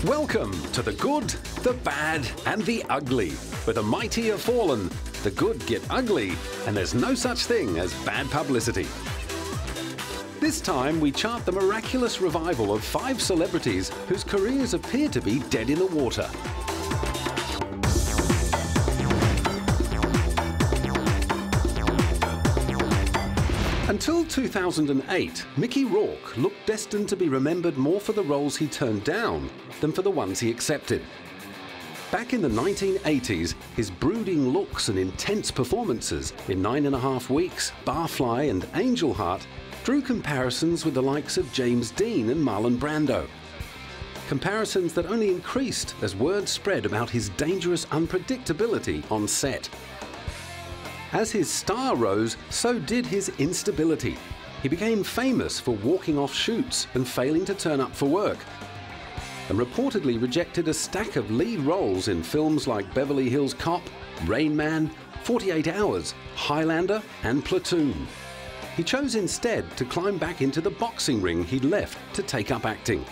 Welcome to the good, the bad, and the ugly. Where the mighty have fallen, the good get ugly, and there's no such thing as bad publicity. This time, we chart the miraculous revival of 5 celebrities whose careers appear to be dead in the water. Until 2008, Mickey Rourke looked destined to be remembered more for the roles he turned down than for the ones he accepted. Back in the 1980s, his brooding looks and intense performances in 9½ Weeks, Barfly and Angel Heart drew comparisons with the likes of James Dean and Marlon Brando. Comparisons that only increased as word spread about his dangerous unpredictability on set. As his star rose, so did his instability. He became famous for walking off shoots and failing to turn up for work, and reportedly rejected a stack of lead roles in films like Beverly Hills Cop, Rain Man, 48 Hours, Highlander, and Platoon. He chose instead to climb back into the boxing ring he'd left to take up acting.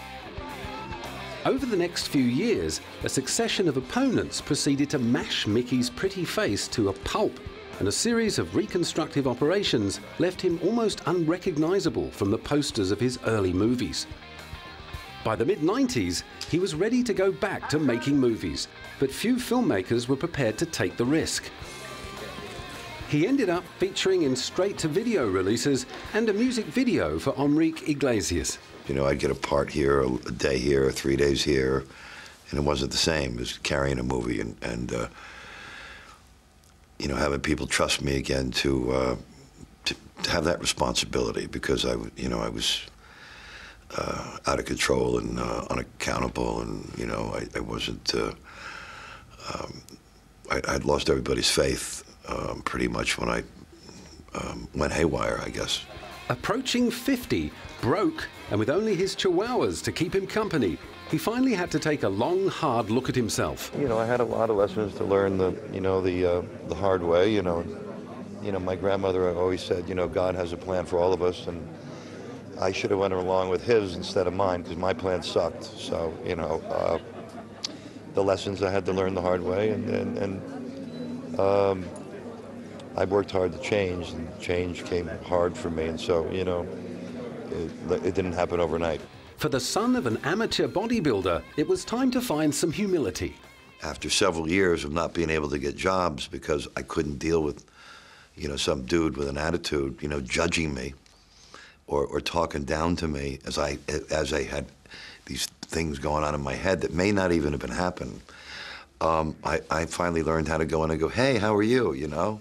Over the next few years, a succession of opponents proceeded to mash Mickey's pretty face to a pulp, and a series of reconstructive operations left him almost unrecognizable from the posters of his early movies. By the mid-90s, he was ready to go back to making movies, but few filmmakers were prepared to take the risk. He ended up featuring in straight-to-video releases and a music video for Enrique Iglesias. You know, I'd get a part here, a day here, 3 days here, and it wasn't the same as carrying a movie and you know, having people trust me again to have that responsibility, because I was out of control and unaccountable, and you know, I wasn't. I'd lost everybody's faith pretty much when I went haywire, I guess. Approaching 50, broke, and with only his chihuahuas to keep him company, he finally had to take a long, hard look at himself. You know, I had a lot of lessons to learn the hard way. You know, my grandmother always said, you know, God has a plan for all of us, and I should have went along with his instead of mine, because my plan sucked. So, you know, the lessons I had to learn the hard way, and I worked hard to change, and change came hard for me, and so, you know, it didn't happen overnight. For the son of an amateur bodybuilder, it was time to find some humility. After several years of not being able to get jobs because I couldn't deal with, you know, some dude with an attitude, you know, judging me or talking down to me as I had these things going on in my head that may not even have been happening, I finally learned how to go in and go, hey, how are you, you know?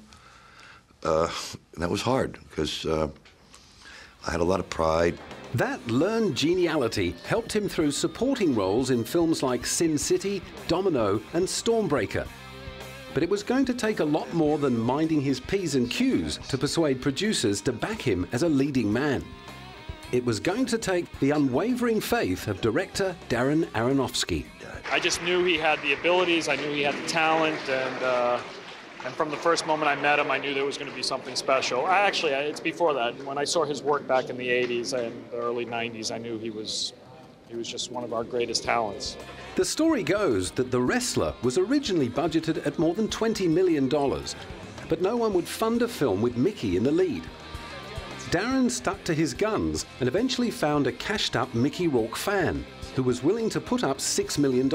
And that was hard, because I had a lot of pride. That learned geniality helped him through supporting roles in films like Sin City, Domino, and Stormbreaker. But it was going to take a lot more than minding his P's and Q's to persuade producers to back him as a leading man. It was going to take the unwavering faith of director Darren Aronofsky. I just knew he had the abilities, I knew he had the talent, and from the first moment I met him, I knew there was going to be something special. Actually, it's before that. When I saw his work back in the 80s and the early 90s, I knew he was just one of our greatest talents. The story goes that The Wrestler was originally budgeted at more than $20 million, but no one would fund a film with Mickey in the lead. Darren stuck to his guns and eventually found a cashed-up Mickey Rourke fan who was willing to put up $6 million.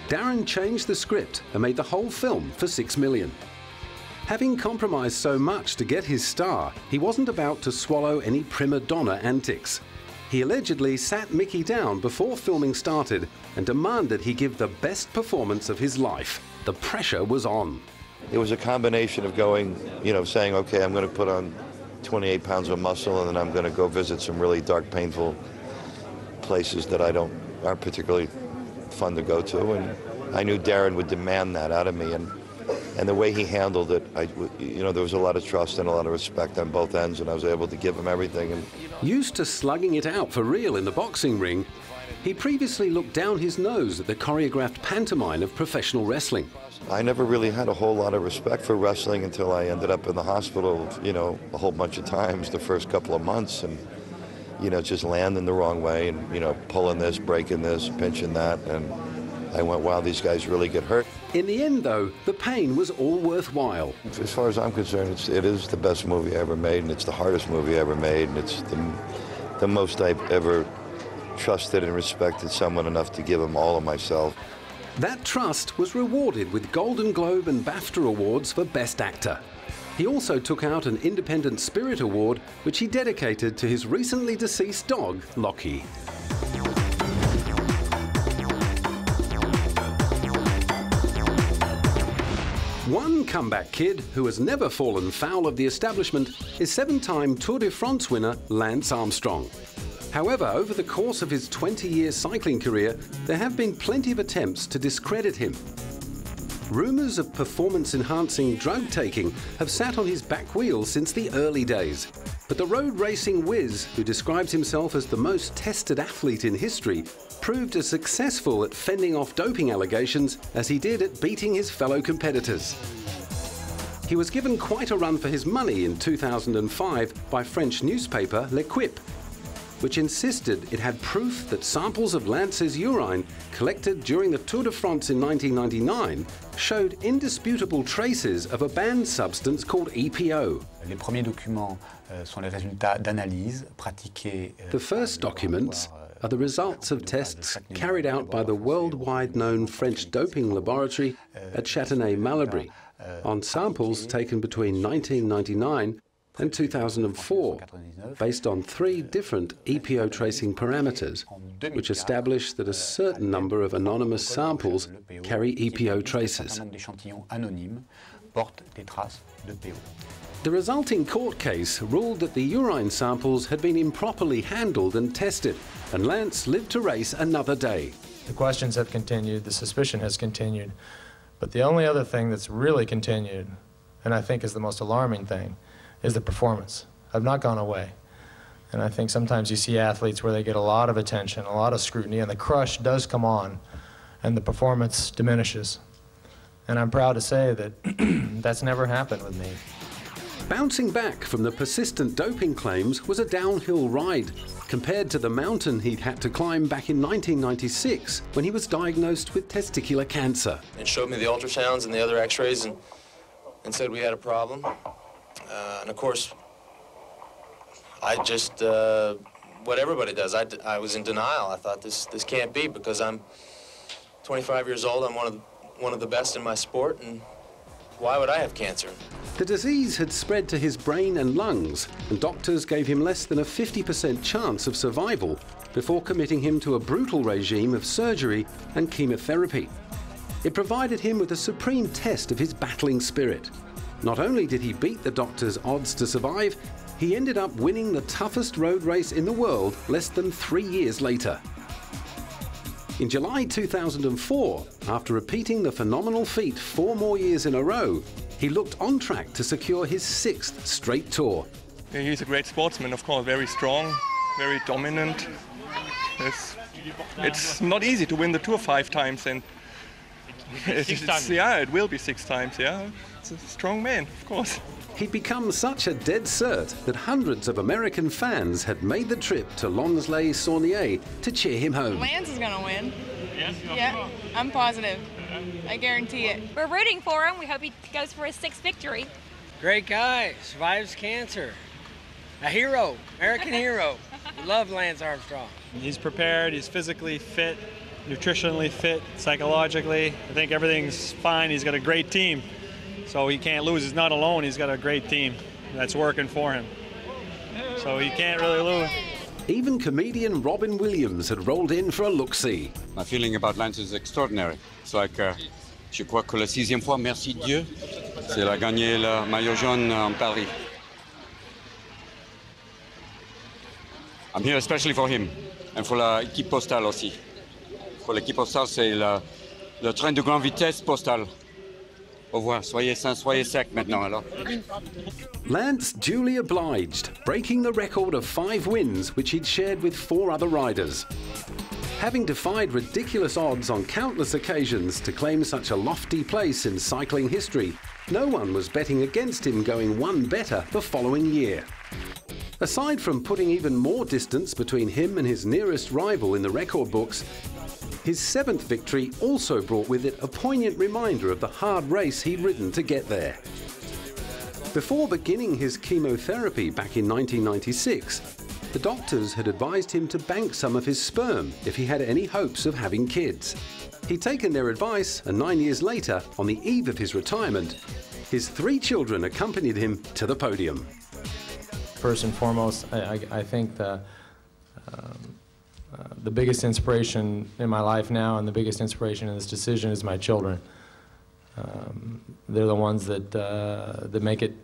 Darren changed the script and made the whole film for $6 million. Having compromised so much to get his star, he wasn't about to swallow any prima donna antics. He allegedly sat Mickey down before filming started and demanded he give the best performance of his life. The pressure was on. It was a combination of going, you know, saying, okay, I'm going to put on 28 pounds of muscle, and then I'm going to go visit some really dark, painful places that aren't particularly fun to go to, and I knew Darren would demand that out of me, and the way he handled it, you know, there was a lot of trust and a lot of respect on both ends, and I was able to give him everything. And used to slugging it out for real in the boxing ring, he previously looked down his nose at the choreographed pantomime of professional wrestling. I never really had a whole lot of respect for wrestling until I ended up in the hospital, you know, a whole bunch of times the first couple of months, and you know, just landing the wrong way and, you know, pulling this, breaking this, pinching that, and I went, wow, these guys really get hurt. In the end, though, the pain was all worthwhile. As far as I'm concerned, it is the best movie I ever made, and it's the hardest movie I ever made, and it's the most I've ever trusted and respected someone enough to give them all of myself. That trust was rewarded with Golden Globe and BAFTA awards for Best Actor. He also took out an Independent Spirit Award, which he dedicated to his recently deceased dog, Lockie. One comeback kid who has never fallen foul of the establishment is seven-time Tour de France winner Lance Armstrong. However, over the course of his 20-year cycling career, there have been plenty of attempts to discredit him. Rumours of performance-enhancing drug taking have sat on his back wheel since the early days. But the road racing whiz, who describes himself as the most tested athlete in history, proved as successful at fending off doping allegations as he did at beating his fellow competitors. He was given quite a run for his money in 2005 by French newspaper L'Equipe, which insisted it had proof that samples of Lance's urine collected during the Tour de France in 1999 showed indisputable traces of a banned substance called EPO. Les premiers documents sont les résultats d'analyses pratiquées. The first documents are the results of tests carried out by the worldwide known French doping laboratory at Châtenay-Malabry on samples taken between 1999 and 2004, based on 3 different EPO tracing parameters, which establish that a certain number of anonymous samples carry EPO traces. The resulting court case ruled that the urine samples had been improperly handled and tested, and Lance lived to race another day. The questions have continued, the suspicion has continued, but the only other thing that's really continued, and I think is the most alarming thing, is the performance. I've not gone away. And I think sometimes you see athletes where they get a lot of attention, a lot of scrutiny, and the crush does come on, and the performance diminishes. And I'm proud to say that that's never happened with me. Bouncing back from the persistent doping claims was a downhill ride compared to the mountain he'd had to climb back in 1996 when he was diagnosed with testicular cancer. It showed me the ultrasounds and the other x-rays and said we had a problem. And of course, I just, what everybody does, I was in denial. I thought this can't be because I'm 25 years old, I'm one of the best in my sport, and why would I have cancer? The disease had spread to his brain and lungs, and doctors gave him less than a 50% chance of survival before committing him to a brutal regime of surgery and chemotherapy. It provided him with a supreme test of his battling spirit. Not only did he beat the doctors' odds to survive, he ended up winning the toughest road race in the world less than 3 years later. In July 2004, after repeating the phenomenal feat 4 more years in a row, he looked on track to secure his 6th straight Tour. Yeah, he's a great sportsman, of course, very strong, very dominant. It's not easy to win the Tour 5 times, and yeah, it will be 6 times, yeah. It's a strong man, of course. He'd become such a dead cert that hundreds of American fans had made the trip to Lons-le-Saunier to cheer him home. Lance is gonna win. Yes? Yeah, I'm positive. I guarantee it. We're rooting for him. We hope he goes for his 6th victory. Great guy, survives cancer. A hero, American hero. We love Lance Armstrong. He's prepared, he's physically fit, nutritionally fit, psychologically. I think everything's fine. He's got a great team. So he can't lose. He's not alone. He's got a great team that's working for him. So he can't really lose. Even comedian Robin Williams had rolled in for a look-see. My feeling about Lance is extraordinary. It's like, je crois que la 6e fois, merci Dieu, c'est la gagner le maillot jaune en Paris. I'm here especially for him and for l'équipe postale aussi. Pour l'équipe postale, c'est le train de grande vitesse postale. Au revoir, soyez sains, soyez secs maintenant alors. Lance duly obliged, breaking the record of 5 wins which he'd shared with 4 other riders. Having defied ridiculous odds on countless occasions to claim such a lofty place in cycling history, no one was betting against him going one better the following year. Aside from putting even more distance between him and his nearest rival in the record books, his 7th victory also brought with it a poignant reminder of the hard race he'd ridden to get there. Before beginning his chemotherapy back in 1996, the doctors had advised him to bank some of his sperm if he had any hopes of having kids. He'd taken their advice, and 9 years later, on the eve of his retirement, his 3 children accompanied him to the podium. First and foremost, I think the biggest inspiration in my life now and the biggest inspiration in this decision is my children. They're the ones that make it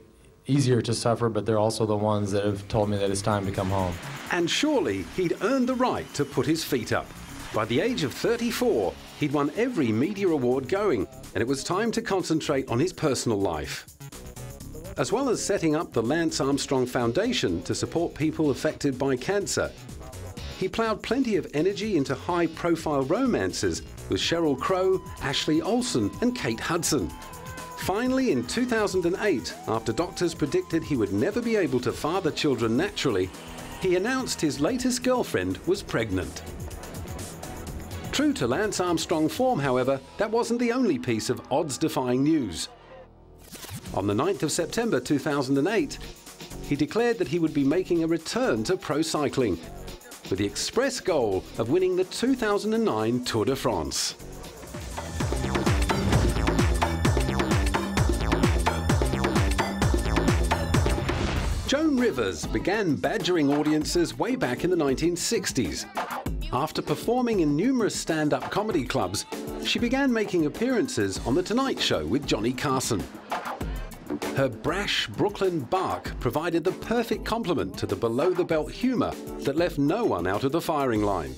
easier to suffer, but they're also the ones that have told me that it's time to come home. And surely he'd earned the right to put his feet up. By the age of 34, he'd won every media award going, and it was time to concentrate on his personal life. As well as setting up the Lance Armstrong Foundation to support people affected by cancer, he ploughed plenty of energy into high-profile romances with Sheryl Crow, Ashley Olsen and Kate Hudson. Finally, in 2008, after doctors predicted he would never be able to father children naturally, he announced his latest girlfriend was pregnant. True to Lance Armstrong form, however, that wasn't the only piece of odds-defying news. On the 9th of September 2008, he declared that he would be making a return to pro cycling, with the express goal of winning the 2009 Tour de France. Joan Rivers began badgering audiences way back in the 1960s. After performing in numerous stand-up comedy clubs, she began making appearances on The Tonight Show with Johnny Carson. Her brash Brooklyn bark provided the perfect complement to the below-the-belt humor that left no one out of the firing line.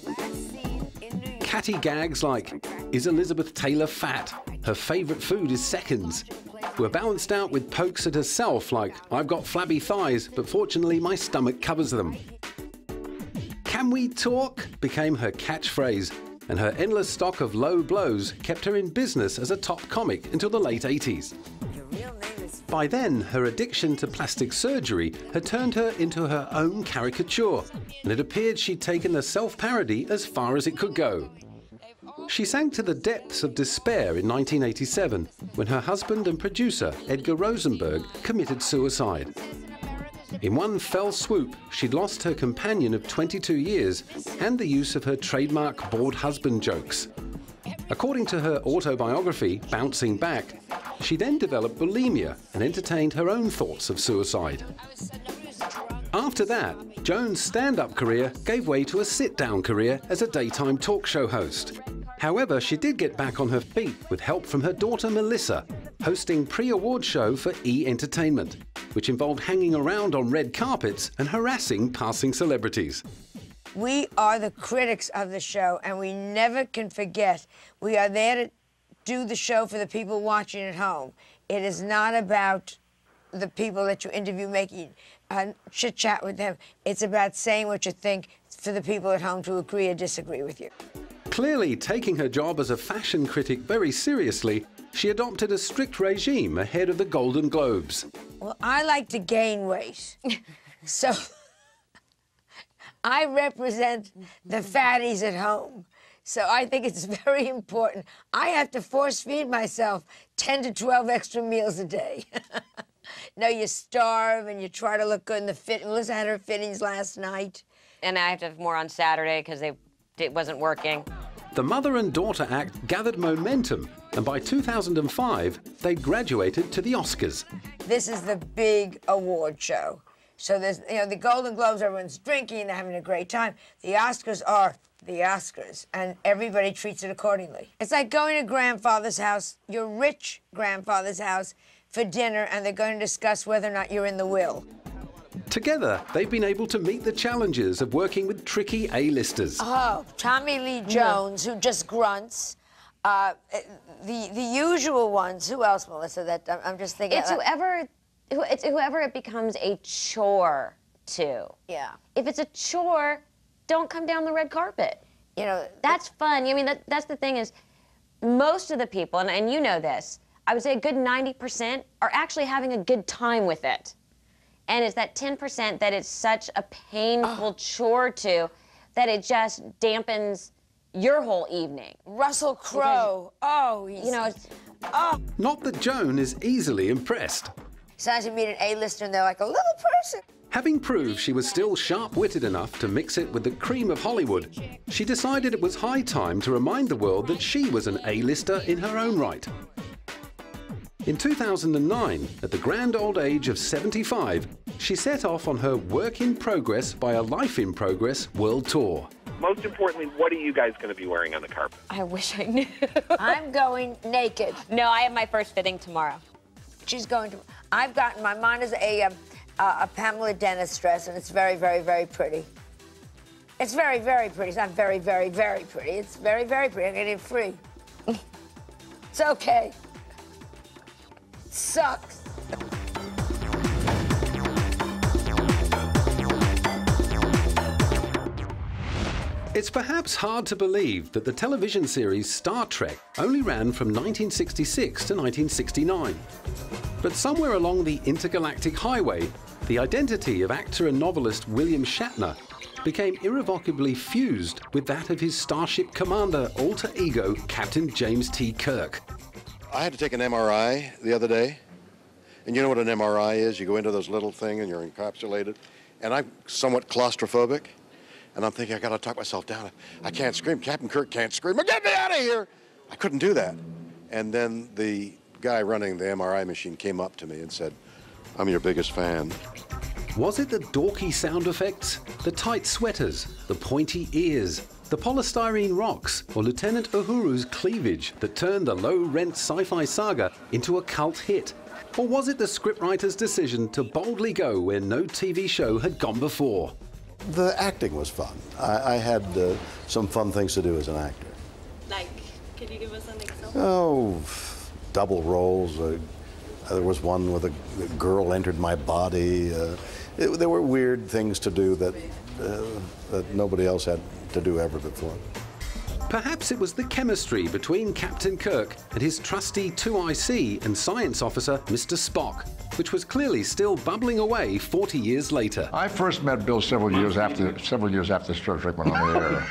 Catty gags like, "Is Elizabeth Taylor fat? Her favorite food is seconds," were balanced out with pokes at herself like, "I've got flabby thighs, but fortunately my stomach covers them." "Can we talk?" became her catchphrase, and her endless stock of low blows kept her in business as a top comic until the late 80s. By then, her addiction to plastic surgery had turned her into her own caricature, and it appeared she'd taken the self-parody as far as it could go. She sank to the depths of despair in 1987 when her husband and producer, Edgar Rosenberg, committed suicide. In one fell swoop, she'd lost her companion of 22 years and the use of her trademark bored husband jokes. According to her autobiography, Bouncing Back, she then developed bulimia and entertained her own thoughts of suicide. After that, Joan's stand-up career gave way to a sit-down career as a daytime talk show host. However, she did get back on her feet with help from her daughter Melissa, hosting pre-award show for E! Entertainment, which involved hanging around on red carpets and harassing passing celebrities. We are the critics of the show, and we never can forget. We are there to do the show for the people watching at home. It is not about the people that you interview making chit-chat with them. It's about saying what you think for the people at home to agree or disagree with you. Clearly taking her job as a fashion critic very seriously, she adopted a strict regime ahead of the Golden Globes. Well, I like to gain weight, so I represent the fatties at home. So I think it's very important. I have to force feed myself 10 to 12 extra meals a day. No, you starve and you try to look good in the fit. Melissa had her fittings last night. And I have to have more on Saturday because it wasn't working. The mother and daughter act gathered momentum, and by 2005, they graduated to the Oscars. This is the big award show. So there's, the Golden Globes, everyone's drinking, they're having a great time. The Oscars are the Oscars, and everybody treats it accordingly. It's like going to grandfather's house, your rich grandfather's house, for dinner, and they're going to discuss whether or not you're in the will. Together, they've been able to meet the challenges of working with tricky A-listers. Oh, Tommy Lee Jones, who just grunts. The usual ones. Who else, Melissa? That I'm just thinking. It's whoever it becomes a chore to. Yeah. If it's a chore, don't come down the red carpet. That's fun. I mean, that's the thing is, most of the people, and you know this, I would say a good 90% are actually having a good time with it. And it's that 10% that it's such a painful chore to that it just dampens your whole evening. Russell Crowe. Oh, he's... You know, it's... Oh. Not that Joan is easily impressed. Sometimes you meet an A-lister and they're like a little person. Having proved she was still sharp-witted enough to mix it with the cream of Hollywood, she decided it was high time to remind the world that she was an A-lister in her own right. In 2009, at the grand old age of 75, she set off on her work-in-progress by a life-in-progress world tour. Most importantly, what are you guys going to be wearing on the carpet? I wish I knew. I'm going naked. No, I have my first fitting tomorrow. She's going to... I've gotten... Mine is a Pamela Dennis dress, and it's very, very, very pretty. It's very, very pretty. It's not very, very, very pretty. It's very, very pretty. I'm getting it free. It's okay. It sucks. It's perhaps hard to believe that the television series Star Trek only ran from 1966 to 1969. But somewhere along the intergalactic highway, the identity of actor and novelist William Shatner became irrevocably fused with that of his Starship Commander alter ego, Captain James T. Kirk. I had to take an MRI the other day. And you know what an MRI is? You go into those little thing and you're encapsulated. And I'm somewhat claustrophobic. And I'm thinking, I gotta talk myself down. I can't scream. Captain Kirk can't scream. Get me out of here! I couldn't do that. And then the guy running the MRI machine came up to me and said, I'm your biggest fan. Was it the dorky sound effects, the tight sweaters, the pointy ears, the polystyrene rocks, or Lieutenant Uhuru's cleavage that turned the low-rent sci-fi saga into a cult hit? Or was it the scriptwriter's decision to boldly go where no TV show had gone before? The acting was fun. I had some fun things to do as an actor. Like, can you give us an example? Oh, double roles. There was one where the girl entered my body. There were weird things to do that nobody else had to do ever before. Perhaps it was the chemistry between Captain Kirk and his trusty 2IC and science officer, Mr. Spock, which was clearly still bubbling away 40 years later. I first met Bill several years after Star Trek went on the air.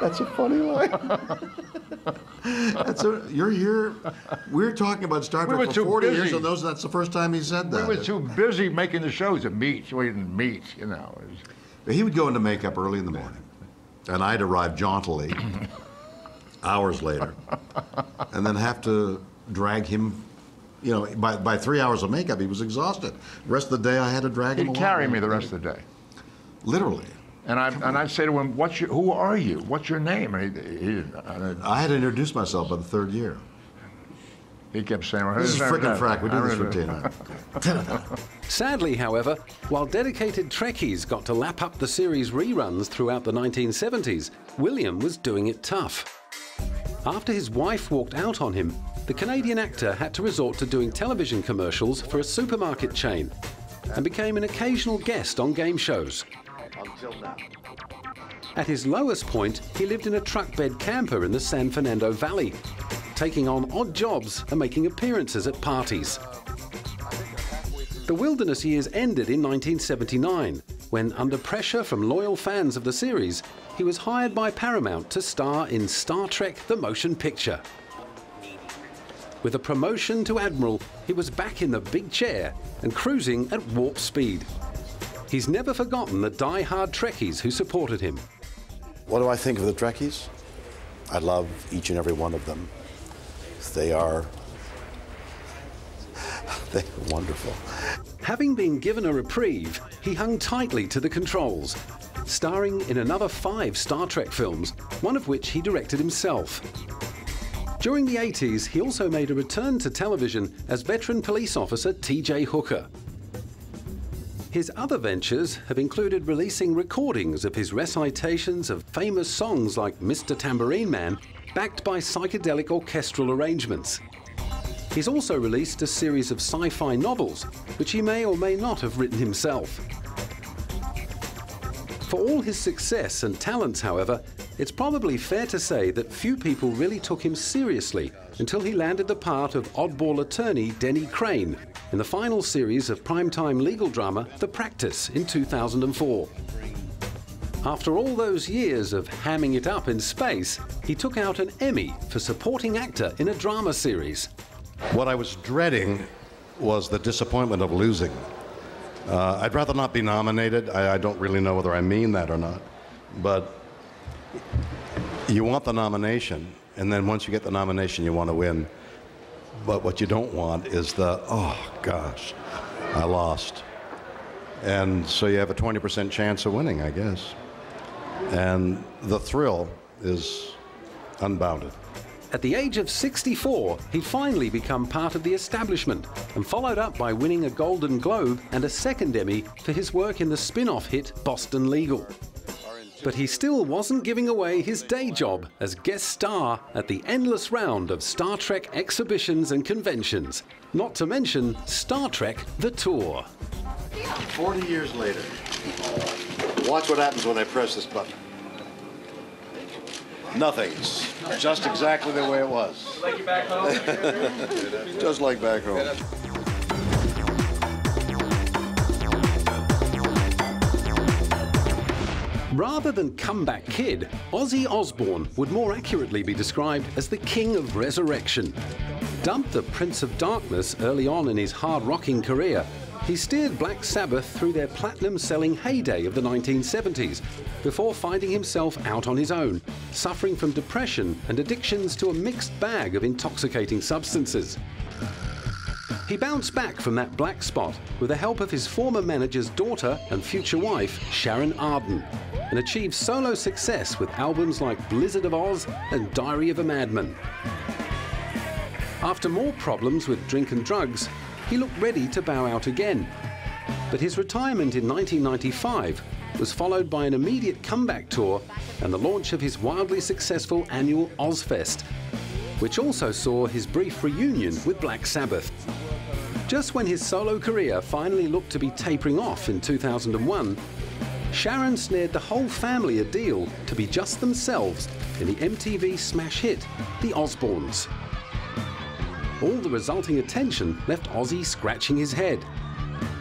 That's a funny line. You're here. We're talking about Star Trek for 40 years, and that's the first time he said that. We were too busy making the shows to meet. We didn't meet, you know. He would go into makeup early in the morning, and I'd arrive jauntily hours later, and then have to drag him. You know, by 3 hours of makeup, he was exhausted. The rest of the day, I had to drag him along. He'd carry me the rest of the day. Literally. And I'd say to him, who are you? What's your name? And he didn't. I had to introduce myself by the third year. He kept saying, well, this is frickin' frack. We do this routine. Sadly, however, while dedicated Trekkies got to lap up the series reruns throughout the 1970s, William was doing it tough. After his wife walked out on him, the Canadian actor had to resort to doing television commercials for a supermarket chain and became an occasional guest on game shows. Until now. At his lowest point, he lived in a truck bed camper in the San Fernando Valley, taking on odd jobs and making appearances at parties. The wilderness years ended in 1979, when, under pressure from loyal fans of the series, he was hired by Paramount to star in Star Trek: The Motion Picture. With a promotion to Admiral, he was back in the big chair and cruising at warp speed. He's never forgotten the die-hard Trekkies who supported him. What do I think of the Trekkies? I love each and every one of them. They're wonderful. Having been given a reprieve, he hung tightly to the controls, starring in another 5 Star Trek films, one of which he directed himself. During the 80s, he also made a return to television as veteran police officer T.J. Hooker. His other ventures have included releasing recordings of his recitations of famous songs like Mr. Tambourine Man, backed by psychedelic orchestral arrangements. He's also released a series of sci-fi novels, which he may or may not have written himself. For all his success and talents, however, It's probably fair to say that few people really took him seriously until he landed the part of oddball attorney Denny Crane in the final series of primetime legal drama The Practice in 2004. After all those years of hamming it up in space, he took out an Emmy for supporting actor in a drama series. What I was dreading was the disappointment of losing. I'd rather not be nominated. I don't really know whether I mean that or not. But you want the nomination, and then once you get the nomination, you want to win. But what you don't want is the, oh gosh, I lost. And so you have a 20% chance of winning, I guess. And the thrill is unbounded. At the age of 64, he'd finally become part of the establishment and followed up by winning a Golden Globe and a second Emmy for his work in the spin-off hit Boston Legal. But he still wasn't giving away his day job as guest star at the endless round of Star Trek exhibitions and conventions, not to mention Star Trek The Tour. 40 years later, watch what happens when I press this button. Nothing's just exactly the way it was. Like you back home? Just like back home. Rather than comeback kid, Ozzy Osbourne would more accurately be described as the king of resurrection. Dubbed the Prince of Darkness early on in his hard-rocking career, he steered Black Sabbath through their platinum-selling heyday of the 1970s, before finding himself out on his own, suffering from depression and addictions to a mixed bag of intoxicating substances. He bounced back from that black spot with the help of his former manager's daughter and future wife, Sharon Arden, and achieved solo success with albums like Blizzard of Oz and Diary of a Madman. After more problems with drink and drugs, he looked ready to bow out again. But his retirement in 1995 was followed by an immediate comeback tour and the launch of his wildly successful annual Ozfest, which also saw his brief reunion with Black Sabbath. Just when his solo career finally looked to be tapering off in 2001, Sharon snared the whole family a deal to be just themselves in the MTV smash hit, The Osbournes. All the resulting attention left Ozzy scratching his head.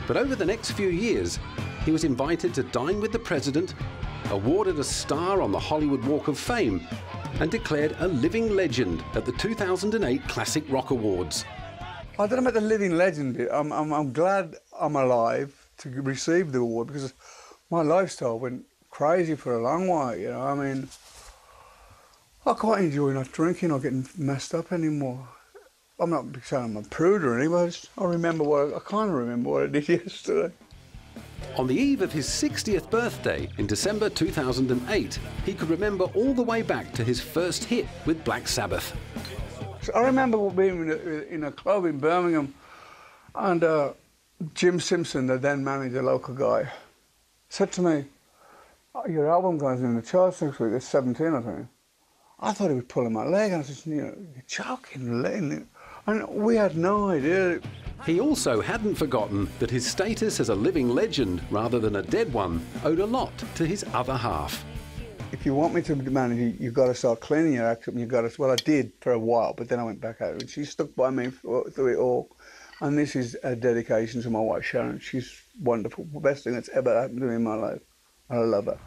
But over the next few years, he was invited to dine with the president, awarded a star on the Hollywood Walk of Fame, and declared a living legend at the 2008 Classic Rock Awards. I don't know about the living legend bit. I'm glad I'm alive to receive the award because my lifestyle went crazy for a long while, you know. I mean, I quite enjoy not drinking or getting messed up anymore. I'm not saying I'm a prude or anything, but I kind of remember what I did yesterday. On the eve of his 60th birthday in December 2008, he could remember all the way back to his first hit with Black Sabbath. So I remember being in a club in Birmingham, and Jim Simpson, the then manager, local guy, said to me, "Oh, your album goes in the charts next week, it's 17, I think." I thought he was pulling my leg, and I said, "You know, you're joking." And we had no idea. He also hadn't forgotten that his status as a living legend rather than a dead one owed a lot to his other half. If you want me to manage, you've got to start cleaning your act up. Well, I did for a while, but then I went back out. And she stuck by me through it all. And this is a dedication to my wife, Sharon. She's wonderful. The best thing that's ever happened to me in my life. I love her.